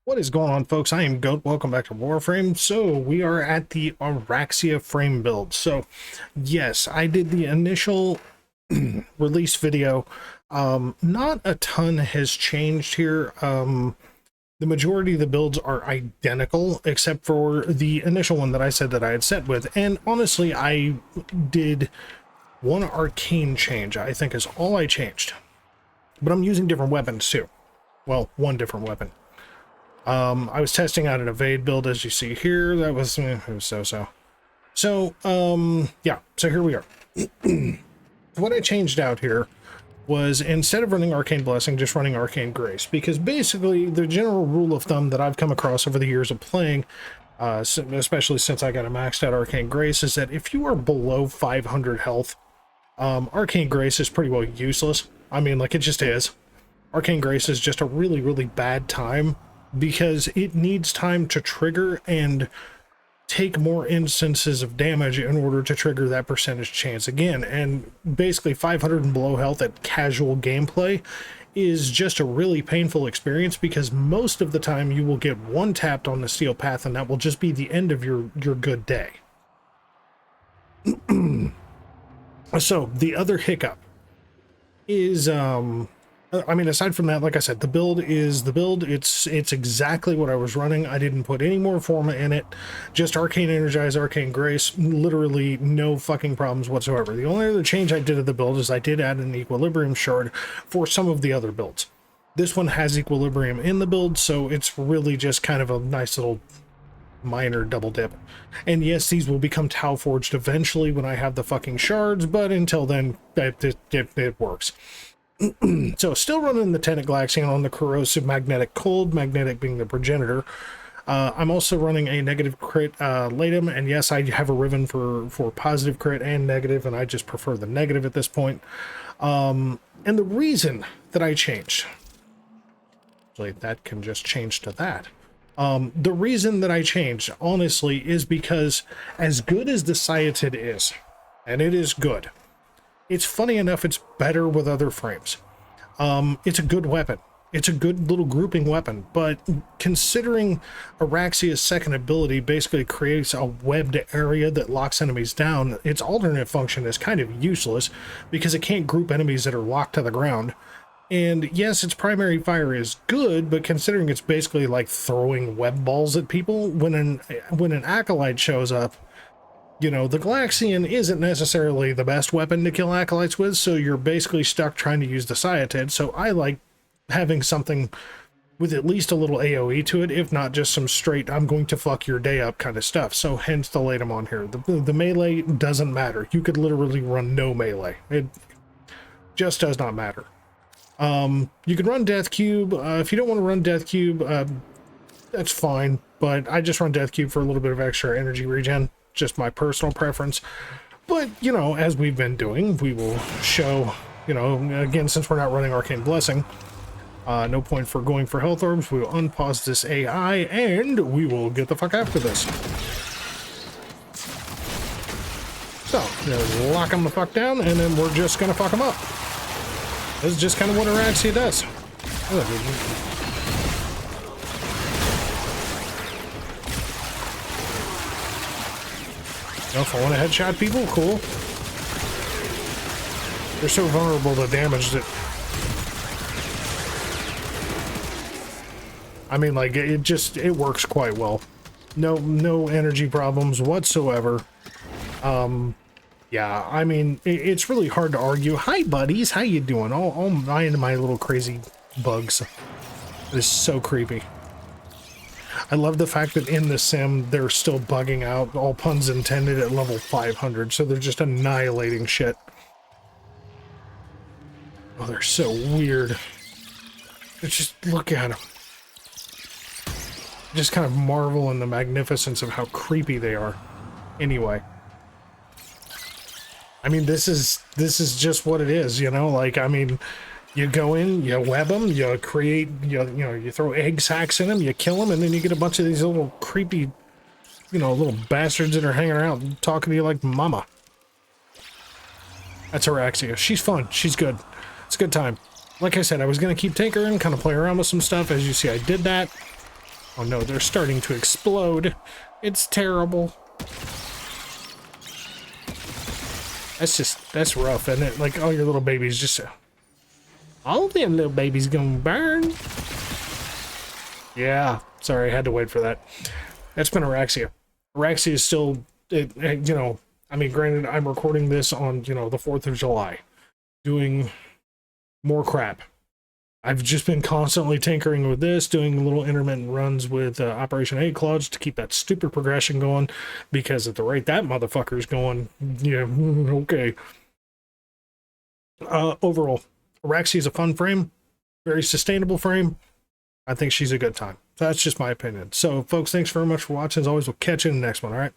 What is going on, folks? I am Goat. Welcome back to Warframe. So we are at the Oraxia frame build. So yes, I did the initial release video. Not a ton has changed here. The majority of the builds are identical except for the initial one that I said that I had set with. And honestly, I did one arcane change, I think is all I changed. But I'm using different weapons too. Well, one different weapon. I was testing out an evade build, as you see here. That was, it was so-so. So, yeah, so here we are. What I changed out here was, instead of running Arcane Blessing, just running Arcane Grace. Because basically, the general rule of thumb that I've come across over the years of playing, especially since I got a maxed out Arcane Grace, is that if you are below 500 health, Arcane Grace is pretty well useless. I mean, like, it just is. Arcane Grace is just a really, really bad time, because it needs time to trigger and take more instances of damage in order to trigger that percentage chance again. And basically 500 and below health at casual gameplay is just a really painful experience, because most of the time you will get one tapped on the steel path and that will just be the end of your good day. So the other hiccup is I mean, aside from that, like I said, the build is the build. It's exactly what I was running. I didn't put any more forma in it. Just Arcane Energize, Arcane Grace. Literally no fucking problems whatsoever. The only other change I did to the build is I did add an Equilibrium shard for some of the other builds. This one has Equilibrium in the build, so it's really just kind of a nice little minor double dip. And yes, these will become Tau Forged eventually when I have the fucking shards, but until then, it works. So still running the Tenet Galaxian on the Corrosive Magnetic Cold, Magnetic being the progenitor. I'm also running a negative crit Latum, and yes, I have a Riven for positive crit and negative, and I just prefer the negative at this point. And the reason that I changed, actually that can just change to that. The reason that I changed, honestly, is because as good as the Sciatid is, and it is good, it's funny enough, it's better with other frames. It's a good weapon. It's a good little grouping weapon, but considering Oraxia's second ability basically creates a webbed area that locks enemies down, its alternate function is kind of useless because it can't group enemies that are locked to the ground. And yes, its primary fire is good, but considering it's basically like throwing web balls at people, when an acolyte shows up, you know, the Galaxian isn't necessarily the best weapon to kill acolytes with, so you're basically stuck trying to use the Sciatid. So I like having something with at least a little AoE to it, if not just some straight, I'm going to fuck your day up kind of stuff. So hence the Latum on here. The melee doesn't matter. You could literally run no melee. It just does not matter. You can run Death Cube. If you don't want to run Death Cube, that's fine, but I just run Death Cube for a little bit of extra energy regen. Just my personal preference. But, you know, as we've been doing, we will show, you know, again, since we're not running Arcane Blessing, no point for going for health orbs. We will unpause this AI and we will get the fuck after this. So, you know, lock them the fuck down and then we're just gonna fuck them up. This is just kind of what Oraxia does. If I want to headshot people, cool. They're so vulnerable to damage that, I mean, like, it works quite well. No energy problems whatsoever. Yeah, I mean, it's really hard to argue. Hi, buddies, how you doing? All my little crazy bugs. It is so creepy. I love the fact that in the sim, they're still bugging out, all puns intended, at level 500, so they're just annihilating shit. Oh, they're so weird. Just look at them. Just kind of marvel in the magnificence of how creepy they are. Anyway. I mean, this is just what it is, you know? Like, I mean, you go in, you web them, you create, you know, you throw egg sacs in them, you kill them, and then you get a bunch of these little creepy, you know, little bastards that are hanging around talking to you like mama. That's Oraxia. She's fun. She's good. It's a good time. Like I said, I was going to keep tinkering, kind of play around with some stuff. As you see, I did that. Oh no, they're starting to explode. It's terrible. That's rough, isn't it? Like, all your little babies just... all them little babies gonna burn. Yeah, sorry, I had to wait for that. That's been Oraxia. Oraxia is still, you know, I mean, granted, I'm recording this on, you know, the 4th of July, doing more crap. I've just been constantly tinkering with this, doing little intermittent runs with Operation 8 Clubs to keep that stupid progression going, because at the rate that motherfucker's going, yeah, okay. Overall, Oraxia is a fun frame, very sustainable frame. I think she's a good time. That's just my opinion. So, folks, thanks very much for watching. As always, we'll catch you in the next one, all right?